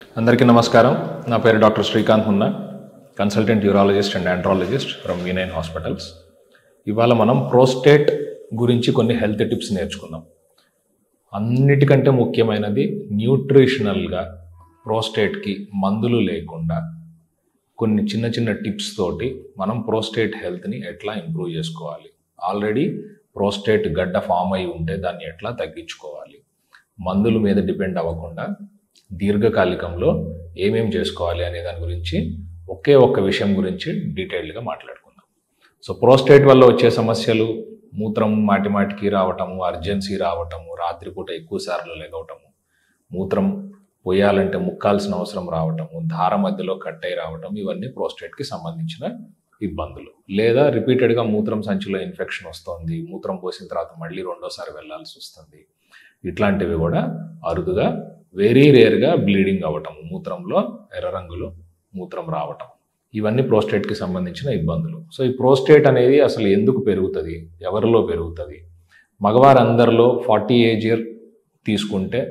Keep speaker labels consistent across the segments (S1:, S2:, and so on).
S1: అందరికీ నమస్కారం. నా పేరు doctor Srikanth Munna, consultant urologist and andrologist from V9 hospitals. ఇవాళ మనం ప్రోస్టేట్ గురించి కొన్ని హెల్త్ టిప్స్ నేర్చుకుందాం. అన్నిటికంటే ముఖ్యమైనది న్యూట్రిషనల్గా ప్రోస్టేట్కి మందులు లేకుండా కొన్ని చిన్న చిన్న టిప్స్ తోటి మనం ప్రోస్టేట్ హెల్త్ని ఎట్లా ఇంప్రూవ్ చేసుకోవాలి, ఆల్రెడీ ప్రోస్టేట్ గడ్డ ఫామ్ అయి ఉంటే దాన్ని ఎట్లా తగ్గించుకోవాలి, మందుల మీద డిపెండ్ అవ్వకుండా దీర్ఘకాలికంలో ఏమేం చేసుకోవాలి అనే దాని గురించి ఒకే ఒక్క విషయం గురించి డీటెయిల్డ్గా మాట్లాడుకుందాం. సో ప్రోస్టేట్ వల్ల వచ్చే సమస్యలు మూత్రం మాటిమాటికి రావటము, అర్జెన్సీ రావటము, రాత్రిపూట ఎక్కువ సార్లు లెగవటము, మూత్రం పోయాలంటే ముక్కాల్సిన అవసరం రావటము, ధార మధ్యలో కట్ అయి రావటం, ఇవన్నీ ప్రోస్టేట్కి సంబంధించిన ఇబ్బందులు. లేదా రిపీటెడ్గా మూత్రం సంచిలో ఇన్ఫెక్షన్ వస్తుంది, మూత్రం పోసిన తర్వాత మళ్ళీ రెండోసారి వెళ్ళాల్సి వస్తుంది. ఇట్లాంటివి కూడా అరుదుగా, వెరీ రేర్గా బ్లీడింగ్ అవ్వటం, మూత్రంలో ఎర్ర రంగులో మూత్రం రావటం, ఇవన్నీ ప్రోస్టేట్కి సంబంధించిన ఇబ్బందులు. సో ఈ ప్రోస్టేట్ అనేది అసలు ఎందుకు పెరుగుతుంది, ఎవరిలో పెరుగుతుంది? మగవారందరిలో 40 ఏజ్ ఇయర్ తీసుకుంటే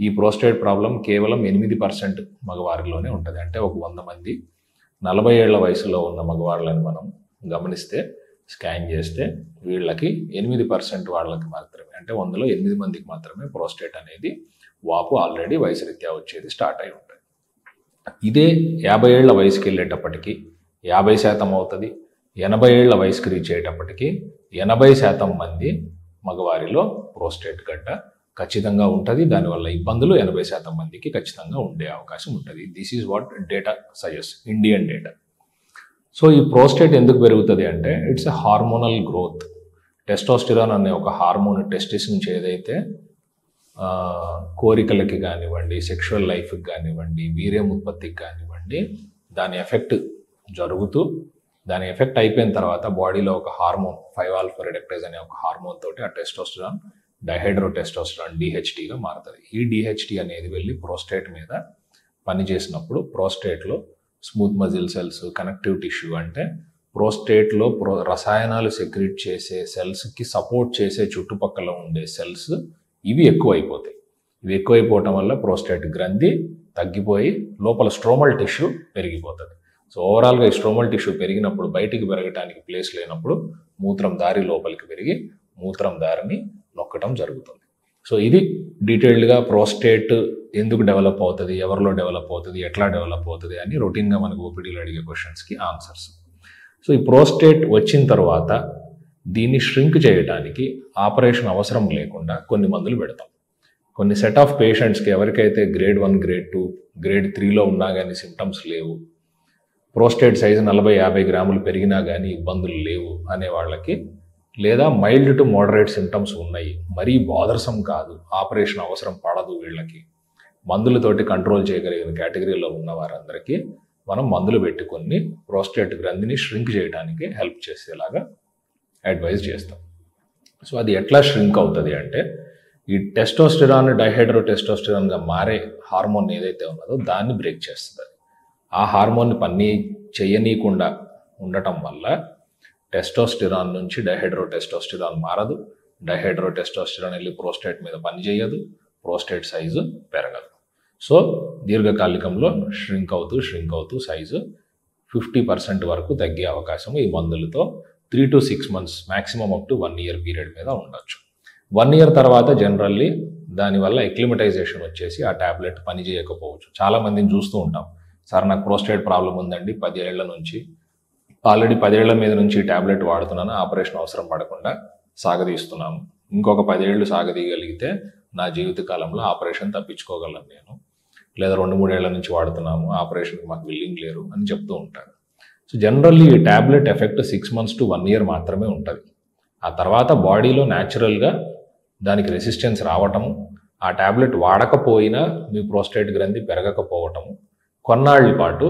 S1: ఈ ప్రోస్టేట్ ప్రాబ్లం కేవలం 8% మగవారిలోనే ఉంటుంది. అంటే ఒక 100 మంది 40 ఏళ్ల వయసులో ఉన్న మగవాళ్ళని మనం గమనిస్తే, స్కాన్ చేస్తే వీళ్ళకి 8% వాళ్ళకి మాత్రమే, అంటే 100లో 8 మందికి మాత్రమే ప్రోస్టేట్ అనేది వాపు ఆల్రెడీ వయసు రీత్యా వచ్చేది స్టార్ట్ అయి ఉంటుంది. ఇదే 50 ఏళ్ల వయసుకి వెళ్ళేటప్పటికి 50% అవుతుంది. 80 ఏళ్ల వయసుకి రీచ్ అయ్యేటప్పటికి 80% మంది మగవారిలో ప్రోస్టేట్ గడ్డ ఖచ్చితంగా ఉంటుంది. దానివల్ల ఇబ్బందులు 80% మందికి ఖచ్చితంగా ఉండే అవకాశం ఉంటుంది. This is what data suggest, Indian data. So ఈ ప్రోస్టేట్ ఎందుకు పెరుగుతుంది అంటే, it's a hormonal growth. Testosterone అనే ఒక హార్మోన్ టెస్టిస్ నుంచి ఏదైతే కోరికలకి కానివ్వండి, సెక్షువల్ లైఫ్కి కానివ్వండి, వీర్యం ఉత్పత్తికి కానివ్వండి, దాని ఎఫెక్ట్ జరుగుతూ, దాని ఎఫెక్ట్ అయిపోయిన తర్వాత బాడీలో ఒక హార్మోన్ 5-ఆల్ఫా రిడక్టేజ్ అనే ఒక హార్మోన్ తోటి ఆ టెస్టోస్టిరాన్ డైహైడ్రోటెస్టోస్టిరాన్ DHTగా మారుతుంది. ఈ DHT అనేది వెళ్ళి ప్రోస్టేట్ మీద పనిచేసినప్పుడు ప్రోస్టేట్లో smooth muscle cells, connective tissue, అంటే ప్రోస్టేట్లో రసాయనాలు సెక్రీట్ చేసే సెల్స్కి సపోర్ట్ చేసే చుట్టుపక్కల ఉండే సెల్స్ ఇవి ఎక్కువైపోతాయి. ఇవి ఎక్కువైపోవటం వల్ల ప్రోస్టేట్ గ్రంథి తగ్గిపోయి లోపల స్ట్రోమల్ టిష్యూ పెరిగిపోతుంది. సో ఓవరాల్గా ఈ స్ట్రోమల్ టిష్యూ పెరిగినప్పుడు బయటికి పెరగటానికి ప్లేస్ లేనప్పుడు మూత్రం దారి లోపలికి పెరిగి మూత్రం దారిని నొక్కటం జరుగుతుంది. సో ఇది డీటెయిల్డ్గా ప్రోస్టేట్ ఎందుకు డెవలప్ అవుతుంది, ఎవరిలో డెవలప్ అవుతుంది, ఎట్లా డెవలప్ అవుతుంది అని రొటీన్గా మనకు ఓపీడీలో అడిగే క్వశ్చన్స్కి ఆన్సర్స్. సో ఈ ప్రోస్టేట్ వచ్చిన తర్వాత దీన్ని ష్రింక్ చేయడానికి ఆపరేషన్ అవసరం లేకుండా కొన్ని మందులు పెడతాం. కొన్ని సెట్ ఆఫ్ పేషెంట్స్కి ఎవరికైతే గ్రేడ్ 1, గ్రేడ్ 2, గ్రేడ్ 3లో ఉన్నా కానీ సిమ్టమ్స్ లేవు, ప్రోస్టేట్ సైజు 40-50 గ్రాములు పెరిగినా కానీ ఇబ్బందులు లేవు అనే వాళ్ళకి, లేదా మైల్డ్ టు మోడరేట్ సిమ్టమ్స్ ఉన్నాయి, మరీ బాదర్సమ్ కాదు, ఆపరేషన్ అవసరం పడదు వీళ్ళకి, మందులతోటి కంట్రోల్ చేయగలిగిన కేటగిరీలో ఉన్న వారందరికీ మనం మందులు పెట్టుకొని ప్రోస్టేట్ గ్రంథిని ష్రింక్ చేయడానికి హెల్ప్ చేసేలాగా అడ్వైజ్ చేస్తాం. సో అది ఎట్లా ష్రింక్ అవుతుంది అంటే, ఈ టెస్టోస్టిరాన్ డైహైడ్రోటెస్టోస్టిరాన్గా మారే హార్మోన్ ఏదైతే ఉన్నదో దాన్ని బ్రేక్ చేస్తుంది. ఆ హార్మోన్ని పని చేయనీయకుండా ఉండటం వల్ల టెస్టోస్టిరాన్ నుంచి డైహైడ్రోటెస్టోస్టిరాన్ మారదు, డైహైడ్రోటెస్టోస్టిరాన్ వెళ్ళి ప్రోస్టేట్ మీద పని చేయదు, ప్రోస్టేట్ సైజు పెరగదు. సో దీర్ఘకాలికంలో ష్రింక్ అవుతూ సైజు 50% వరకు తగ్గే అవకాశం ఈ మందులతో 3 to 6 months, maximum up to 1 year period మీద ఉండొచ్చు. 1 year తర్వాత జనరల్లీ దానివల్ల ఎక్లిమటైజేషన్ వచ్చేసి ఆ ట్యాబ్లెట్ పని చేయకపోవచ్చు. చాలామందిని చూస్తూ ఉంటాం, సార్ నాకు ప్రోస్టేట్ ప్రాబ్లం ఉందండి, 10 ఏళ్ల నుంచి, ఆల్రెడీ 10 ఏళ్ల మీద నుంచి ట్యాబ్లెట్ వాడుతున్నాను, ఆపరేషన్ అవసరం పడకుండా సాగదీస్తున్నాము, ఇంకొక 10 ఏళ్ళు సాగదీయగలిగితే నా జీవితకాలంలో ఆపరేషన్ తప్పించుకోగలను నేను, లేదా 2-3 ఏళ్ల నుంచి వాడుతున్నాము, ఆపరేషన్కి మాకు విల్లింగ్ లేరు అని చెప్తూ ఉంటారు. సో జనరల్లీ ఈ tablet effect 6 months to 1 year మాత్రమే ఉంటుంది. ఆ తర్వాత బాడీలో న్యాచురల్గా దానికి రెసిస్టెన్స్ రావటము, ఆ ట్యాబ్లెట్ వాడకపోయినా మీ ప్రోస్టేట్ గ్రంథి పెరగకపోవటము, కొన్నాళ్ళ పాటు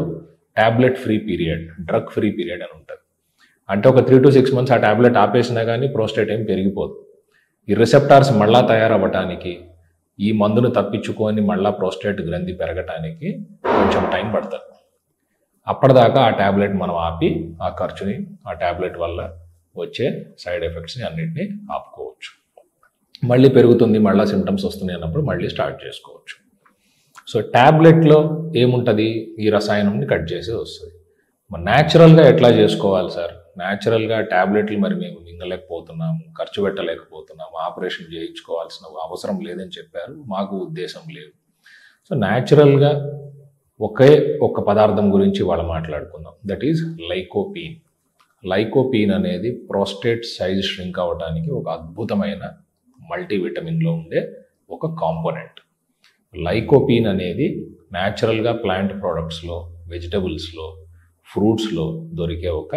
S1: tablet free period, drug free period అని ఉంటుంది. అంటే ఒక 3 to 6 months ఆ ట్యాబ్లెట్ ఆపేసినా కానీ ప్రోస్టేట్ ఏం పెరిగిపోదు. ఈ రిసెప్టార్స్ మళ్ళా తయారవ్వటానికి, ఈ మందును తప్పించుకొని మళ్ళా ప్రోస్టేట్ గ్రంథి పెరగటానికి కొంచెం టైం పడుతుంది. అప్పటిదాకా ఆ ట్యాబ్లెట్ మనం ఆపి ఆ ఖర్చుని, ఆ ట్యాబ్లెట్ వల్ల వచ్చే సైడ్ ఎఫెక్ట్స్ని అన్నిటినీ ఆపుకోవచ్చు. మళ్ళీ పెరుగుతుంది, మళ్ళీ సిమ్టమ్స్ వస్తున్నాయి అన్నప్పుడు మళ్ళీ స్టార్ట్ చేసుకోవచ్చు. సో ట్యాబ్లెట్లో ఏముంటుంది, ఈ రసాయనంని కట్ చేసి వస్తుంది. మరి న్యాచురల్గా ఎట్లా చేసుకోవాలి సార్? న్యాచురల్గా ట్యాబ్లెట్లు మరి మేము మింగలేకపోతున్నాము, ఖర్చు పెట్టలేకపోతున్నాము, ఆపరేషన్ చేయించుకోవాల్సిన అవసరం లేదని చెప్పారు, మాకు ఉద్దేశం లేదు. సో న్యాచురల్గా ఒక పదార్థం గురించి వాళ్ళు మాట్లాడుకుందాం, దట్ ఈజ్ లైకోపీన్. లైకోపీన్ అనేది ప్రోస్టేట్ సైజ్ ష్రింక్ అవ్వడానికి ఒక అద్భుతమైన మల్టీవిటమిన్లో ఉండే ఒక కాంపోనెంట్. లైకోపీన్ అనేది న్యాచురల్గా ప్లాంట్ ప్రోడక్ట్స్లో, వెజిటబుల్స్లో, ఫ్రూట్స్లో దొరికే ఒక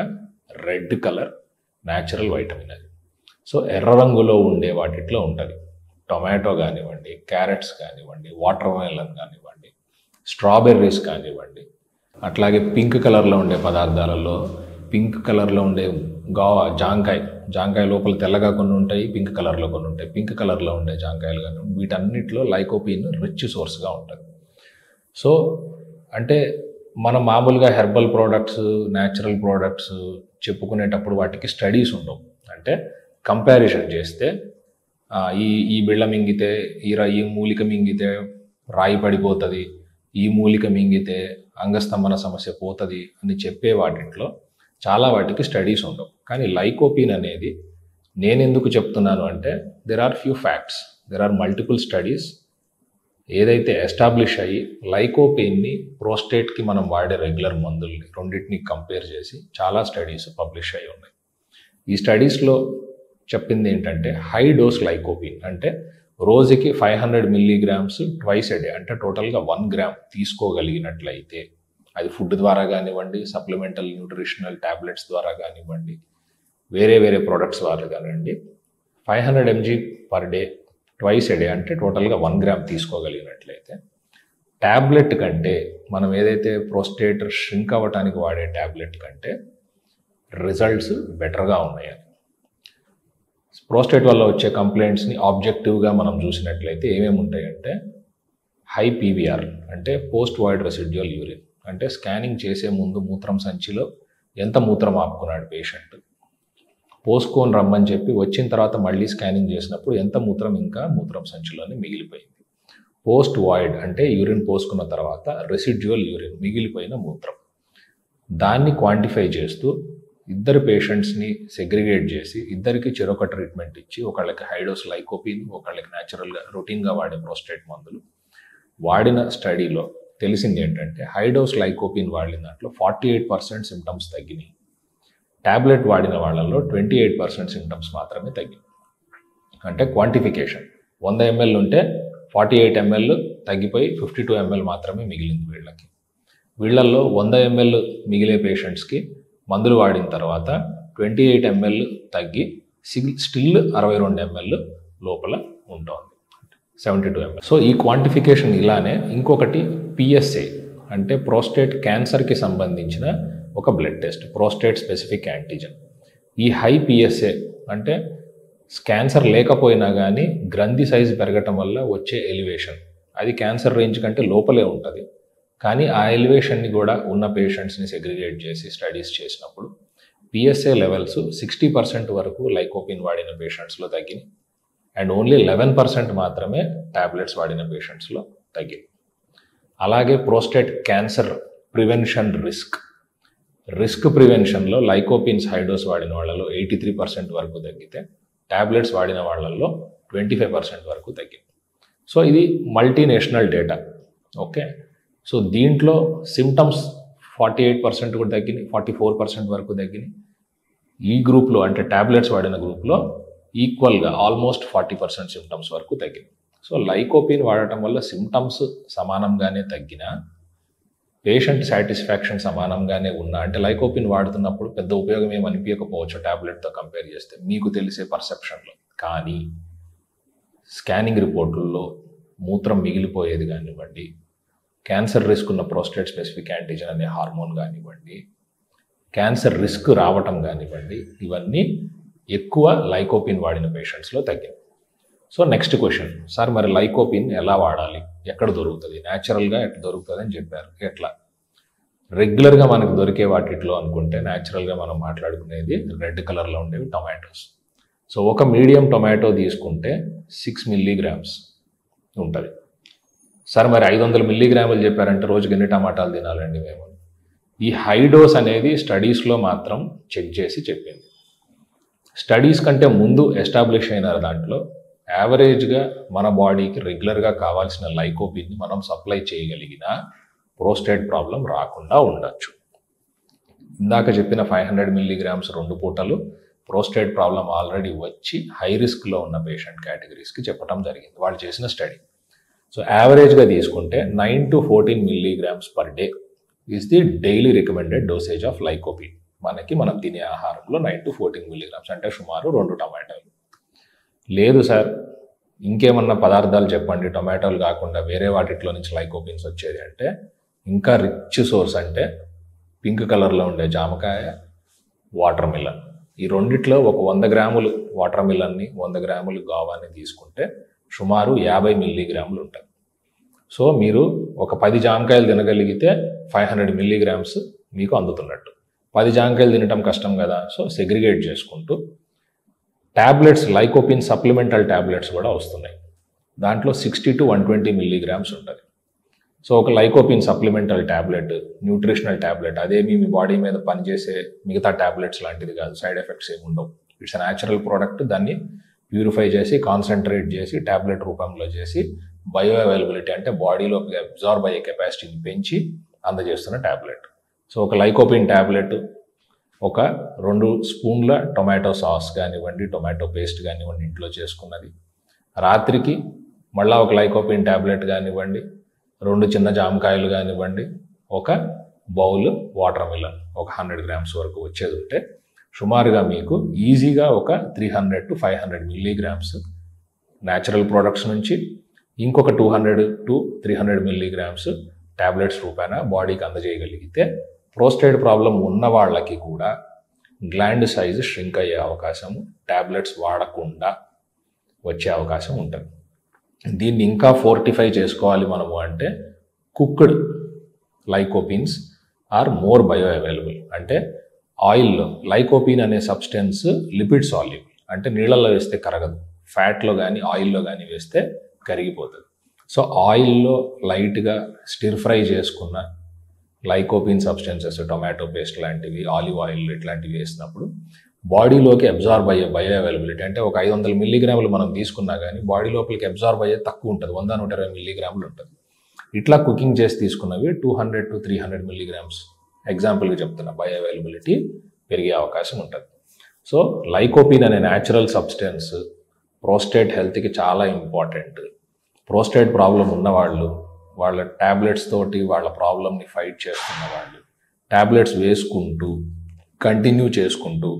S1: రెడ్ కలర్ న్యాచురల్ వైటమిన్ అది. సో ఎర్ర రంగులో ఉండే వాటిట్లో ఉంటుంది. టొమాటో కానివ్వండి, క్యారెట్స్ కానివ్వండి, వాటర్ మెలన్ కానివ్వండి, స్ట్రాబెర్రీస్ కానివ్వండి, అట్లాగే పింక్ కలర్లో ఉండే పదార్థాలలో పింక్ కలర్లో ఉండే జాంకాయ లోపల తెల్లగా కొన్ని ఉంటాయి, పింక్ కలర్లో కొన్ని ఉంటాయి. పింక్ కలర్లో ఉండే జాంకాయలు కానీ వీటన్నిటిలో లైకోపీన్ రిచ్ సోర్స్గా ఉంటుంది. సో అంటే మనం మామూలుగా హెర్బల్ ప్రోడక్ట్స్, న్యాచురల్ ప్రోడక్ట్స్ చెప్పుకునేటప్పుడు వాటికి స్టడీస్ ఉండవు. అంటే కంపారిజన్ చేస్తే ఈ బిళ్ళ మింగితే ఈ మూలిక మింగితే రాయి పడిపోతుంది, ఈ మూలిక మింగితే అంగస్తంభన సమస్య పోతుంది అని చెప్పే వాటిలో చాలా వాటికి స్టడీస్ ఉండవు. కానీ లైకోపీన్ అనేది నేను ఎందుకు చెప్తున్నాను అంటే there are few facts, there are multiple studies ఏదైతే ఎస్టాబ్లిష్ అయ్యి లైకోపీన్ని ప్రోస్టేట్కి మనం వాడే రెగ్యులర్ మందుల్ని రెండింటిని కంపేర్ చేసి చాలా స్టడీస్ పబ్లిష్ అయ్యి ఉన్నాయి. ఈ స్టడీస్లో చెప్పింది ఏంటంటే హై డోస్ లైకోపీన్ అంటే రోజుకి 500 మిల్లీగ్రామ్స్ ట్వైస్ ఎ డే, అంటే టోటల్గా 1 గ్రామ్ తీసుకోగలిగినట్లయితే, అది ఫుడ్ ద్వారా కానివ్వండి, సప్లిమెంటల్ న్యూట్రిషనల్ ట్యాబ్లెట్స్ ద్వారా కానివ్వండి, వేరే ప్రోడక్ట్స్ ద్వారా కానివ్వండి, 500 mg per day twice a day అంటే టోటల్గా 1 గ్రామ్ తీసుకోగలిగినట్లయితే ట్యాబ్లెట్ కంటే మనం ఏదైతే ప్రోస్టేట్ ష్రింక్ అవ్వటానికి వాడే ట్యాబ్లెట్ కంటే రిజల్ట్స్ బెటర్గా ఉన్నాయని. ప్రోస్టేట్ వల్ల వచ్చే కంప్లైంట్స్ని ఆబ్జెక్టివ్గా మనం చూసినట్లయితే ఏమేమి ఉంటాయంటే హై పీవీఆర్ అంటే పోస్ట్ వాయిడ్ రెసిడ్యువల్ యూరిన్, అంటే స్కానింగ్ చేసే ముందు మూత్రం సంచిలో ఎంత మూత్రం ఆపుకున్నాడు పేషెంట్, పోసుకొని రమ్మని చెప్పి వచ్చిన తర్వాత మళ్ళీ స్కానింగ్ చేసినప్పుడు ఎంత మూత్రం ఇంకా మూత్రం సంచిలోనే మిగిలిపోయింది. పోస్ట్ వాయిడ్ అంటే యూరిన్ పోసుకున్న తర్వాత రెసిడ్యువల్ యూరిన్, మిగిలిపోయిన మూత్రం. దాన్ని క్వాంటిఫై చేస్తూ ఇద్దరు పేషెంట్స్ని సెగ్రిగేట్ చేసి ఇద్దరికి చెరొక ట్రీట్మెంట్ ఇచ్చి, ఒకళ్ళకి హైడోస్ లైకోపీన్, ఒకళ్ళకి న్యాచురల్గా రొటీన్గా వాడే ప్రోస్టేట్ మందులు వాడిన స్టడీలో తెలిసింది ఏంటంటే హైడోస్ లైకోపీన్ వాడిన దాంట్లో 48% సిమ్టమ్స్ తగ్గినాయి. ట్యాబ్లెట్ వాడిన వాళ్ళల్లో 28% సిమ్టమ్స్ మాత్రమే తగ్గింది. అంటే క్వాంటిఫికేషన్ 100 ml ఉంటే 48 ml తగ్గిపోయి 52 ml మాత్రమే మిగిలింది వీళ్ళకి. వీళ్ళల్లో 100 ml మిగిలే పేషెంట్స్కి మందులు వాడిన తర్వాత 28 ml తగ్గి స్టిల్ 62 ml లోపల ఉంటుంది, 72 ml. సో ఈ క్వాంటిఫికేషన్ ఇలానే. ఇంకొకటి పిఎస్ఏ అంటే ప్రోస్టేట్ క్యాన్సర్కి సంబంధించిన ఒక blood test, prostate specific antigen. ఈ హై పిఎస్ఏ అంటే క్యాన్సర్ లేకపోయినా కానీ గ్రంథి సైజు పెరగటం వల్ల వచ్చే ఎలివేషన్, అది క్యాన్సర్ రేంజ్ కంటే లోపలే ఉంటుంది. కానీ ఆ ఎలివేషన్ని కూడా ఉన్న పేషెంట్స్ని సెగ్రిగేట్ చేసి స్టడీస్ చేసినప్పుడు పిఎస్ఏ లెవెల్స్ 60% వరకు లైకోపిన్ వాడిన పేషెంట్స్లో తగ్గినాయి అండ్ ఓన్లీ 11% మాత్రమే ట్యాబ్లెట్స్ వాడిన పేషెంట్స్లో తగ్గింది. అలాగే ప్రోస్టేట్ క్యాన్సర్ ప్రివెన్షన్ రిస్క్ ప్రివెన్షన్లో లైకోపిన్స్ హైడోస్ వాడిన వాళ్ళలో 83% వరకు తగ్గితే ట్యాబ్లెట్స్ వాడిన వాళ్ళల్లో 25% వరకు తగ్గింది. సో ఇది మల్టీనేషనల్ డేటా. ఓకే, సో దీంట్లో సిమ్టమ్స్ 48% కూడా తగ్గినాయి, 44% వరకు తగ్గినాయి. ఈ గ్రూప్లో అంటే ట్యాబ్లెట్స్ వాడిన గ్రూప్లో ఈక్వల్గా ఆల్మోస్ట్ 40% సిమ్టమ్స్ వరకు తగ్గినాయి. సో లైకోపిన్ వాడటం వల్ల సిమ్టమ్స్ సమానంగానే తగ్గినా పేషెంట్ సాటిస్ఫాక్షన్ సమానంగానే ఉన్నా, అంటే లైకోపిన్ వాడుతున్నప్పుడు పెద్ద ఉపయోగం ఏమి అనిపించకపోవచ్చు ట్యాబ్లెట్తో కంపేర్ చేస్తే మీకు తెలిసే పర్సెప్షన్లో, కానీ స్కానింగ్ రిపోర్టుల్లో మూత్రం మిగిలిపోయేది కానివ్వండి, క్యాన్సర్ రిస్క్ ఉన్న ప్రోస్టేట్ స్పెసిఫిక్ యాంటీజెన్ అనే హార్మోన్ కానివ్వండి, క్యాన్సర్ రిస్క్ రావటం కానివ్వండి, ఇవన్నీ ఎక్కువ లైకోపిన్ వాడిన పేషెంట్స్లో తగ్గింది. సో నెక్స్ట్ క్వశ్చన్, సార్ మరి లైకోపిన్ ఎలా వాడాలి, ఎక్కడ దొరుకుతుంది, న్యాచురల్గా ఎట్లా దొరుకుతుంది అని చెప్పారు. ఎట్లా? రెగ్యులర్గా మనకు దొరికే వాటిలో అనుకుంటే న్యాచురల్గా మనం మాట్లాడుకునేది రెడ్ కలర్లో ఉండేవి టొమాటోస్. సో ఒక మీడియం టొమాటో తీసుకుంటే 6 mg ఉంటుంది. సార్ మరి 500 మిల్లీగ్రాములు చెప్పారంటే రోజుకి ఎన్ని టమాటాలు తినాలండి మేము? ఈ హై డోస్ అనేది స్టడీస్లో మాత్రం చెక్ చేసి చెప్పింది. స్టడీస్ కంటే ముందు ఎస్టాబ్లిష్ అయిన దాంట్లో యావరేజ్గా మన బాడీకి రెగ్యులర్గా కావాల్సిన లైకోపిన్ని మనం సప్లై చేయగలిగిన ప్రోస్టేట్ ప్రాబ్లం రాకుండా ఉండొచ్చు. ఇందాక చెప్పిన 500 మిల్లీగ్రామ్స్ 2 పూటలు ప్రోస్టేట్ ప్రాబ్లం ఆల్రెడీ వచ్చి హై రిస్క్లో ఉన్న పేషెంట్ కేటగిరీస్కి చెప్పడం జరిగింది, వాళ్ళు చేసిన స్టడీ. సో యావరేజ్గా తీసుకుంటే 9 to 14 milligrams per day is the daily recommended dosage of lycopene. మనం తినే ఆహారంలో 9 to 14 మిల్లీగ్రామ్స్ అంటే సుమారు 2 టమాటాలు. లేదు సార్ ఇంకేమన్నా పదార్థాలు చెప్పండి టొమాటోలు కాకుండా వేరే వాటిలో నుంచి లైకోపిన్స్ వచ్చేది అంటే, ఇంకా రిచ్ సోర్స్ అంటే పింక్ కలర్లో ఉండే జామకాయ, వాటర్ మిలన్. ఈ రెండిట్లో ఒక 100 గ్రాములు వాటర్ మిలన్ని 100 గ్రాములు గావాని తీసుకుంటే సుమారు 50 మిల్లీగ్రాములు ఉంటాయి. సో మీరు ఒక 10 జామకాయలు తినగలిగితే 500 మిల్లీగ్రామ్స్ మీకు అందుతున్నట్టు. 10 జామకాయలు తినటం కష్టం కదా, సో సెగ్రిగేట్ చేసుకుంటూ ట్యాబ్లెట్స్, లైకోపిన్ సప్లిమెంటల్ ట్యాబ్లెట్స్ కూడా వస్తున్నాయి. దాంట్లో 60 to 120 మిల్లీగ్రామ్స్ ఉంటుంది. సో ఒక lycopene supplemental tablet, nutritional tablet, అదేమి మీ బాడీ మీద పనిచేసే మిగతా ట్యాబ్లెట్స్ లాంటిది కాదు, సైడ్ ఎఫెక్ట్స్ ఏమి ఉండవు. It's natural product. దాన్ని ప్యూరిఫై చేసి కాన్సన్ట్రేట్ చేసి ట్యాబ్లెట్ రూపంలో చేసి బయో అవైలబిలిటీ అంటే బాడీలోకి అబ్జార్బ్ అయ్యే కెపాసిటీని పెంచి అందజేస్తున్న ట్యాబ్లెట్. సో ఒక లైకోపిన్ ట్యాబ్లెట్ ఒక 2 స్పూన్ల టొమాటో సాస్ కానివ్వండి, టొమాటో పేస్ట్ కానివ్వండి ఇంట్లో చేసుకున్నది, రాత్రికి మళ్ళీ ఒక లైకోపిన్ ట్యాబ్లెట్ కానివ్వండి, 2 చిన్న జామకాయలు కానివ్వండి, ఒక బౌల్ వాటర్ మిలన్ ఒక 100 గ్రామ్స్ వరకు వచ్చేది ఉంటే సుమారుగా మీకు ఈజీగా ఒక 300 to 500 మిల్లీగ్రామ్స్ న్యాచురల్ ప్రోడక్ట్స్ నుంచి ఇంకొక 200 to 300 మిల్లీగ్రామ్స్ ట్యాబ్లెట్స్ రూపాయన బాడీకి అందజేయగలిగితే ప్రోస్టేట్ ప్రాబ్లం ఉన్న వాళ్ళకి కూడా గ్లాండ్ సైజు ష్రింక్ అయ్యే అవకాశము, ట్యాబ్లెట్స్ వాడకుండా వచ్చే అవకాశం ఉంటుంది. దీన్ని ఇంకా ఫోర్టిఫై చేసుకోవాలి మనము అంటే cooked lycopenes are more bioavailable. అంటే ఆయిల్లో లైకోపిన్ అనే సబ్స్టెన్స్ లిపిడ్ సాల్యుబుల్, అంటే నీళ్ళల్లో వేస్తే కరగదు, ఫ్యాట్లో కానీ ఆయిల్లో కానీ వేస్తే కరిగిపోతుంది. సో ఆయిల్లో లైట్గా స్టిర్ ఫ్రై చేసుకున్న లైకోపిన్ సబ్స్టెన్సెస్, టొమాటో పేస్ట్ లాంటివి, ఆలివ్ ఆయిల్ ఇట్లాంటివి వేసినప్పుడు బాడీలోకి అబ్జార్బ్ అయ్యే బయో అవైలబిలిటీ అంటే ఒక 500 మిల్లీగ్రాములు మనం తీసుకున్నా కానీ బాడీ లోపలికి అబ్జార్బ్ అయ్యే తక్కువ ఉంటుంది, 100-120 మిల్లీగ్రాములు ఉంటుంది. ఇట్లా కుకింగ్ చేసి తీసుకున్నవి 200 to 300 మిల్లీగ్రామ్స్ ఎగ్జాంపుల్గా చెప్తున్నా బయో అవైలబిలిటీ పెరిగే అవకాశం ఉంటుంది. సో లైకోపిన్ అనే న్యాచురల్ సబ్స్టెన్స్ ప్రోస్టేట్ హెల్త్కి చాలా ఇంపార్టెంట్. ప్రోస్టేట్ ప్రాబ్లం ఉన్నవాళ్ళు, వాళ్ళ ట్యాబ్లెట్స్ తోటి వాళ్ళ ప్రాబ్లమ్ని ఫైట్ చేస్తున్న వాళ్ళు ట్యాబ్లెట్స్ వేసుకుంటూ కంటిన్యూ చేసుకుంటూ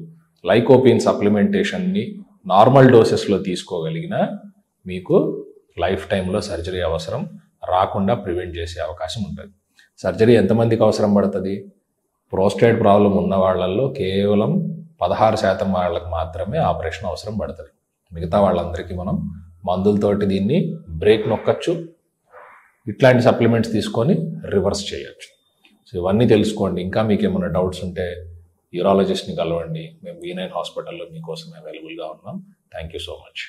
S1: లైకోపిన్ సప్లిమెంటేషన్ని నార్మల్ డోసెస్లో తీసుకోగలిగిన మీకు లైఫ్ టైంలో సర్జరీ అవసరం రాకుండా ప్రివెంట్ చేసే అవకాశం ఉంటుంది. సర్జరీ ఎంతమందికి అవసరం పడుతుంది? ప్రోస్టేట్ ప్రాబ్లం ఉన్న వాళ్ళల్లో కేవలం 16% వాళ్ళకి మాత్రమే ఆపరేషన్ అవసరం పడుతుంది. మిగతా వాళ్ళందరికీ మనం మందులతోటి దీన్ని బ్రేక్ నొక్కచ్చు, ఇట్లాంటి సప్లిమెంట్స్ తీసుకొని రివర్స్ చేయొచ్చు. సో ఇవన్నీ తెలుసుకోండి. ఇంకా మీకు ఏమైనా డౌట్స్ ఉంటే యూరాలజిస్ట్ని కలవండి. మేము V9 హాస్పిటల్లో మీకోసం అవైలబుల్గా ఉన్నాం. Thank you so much.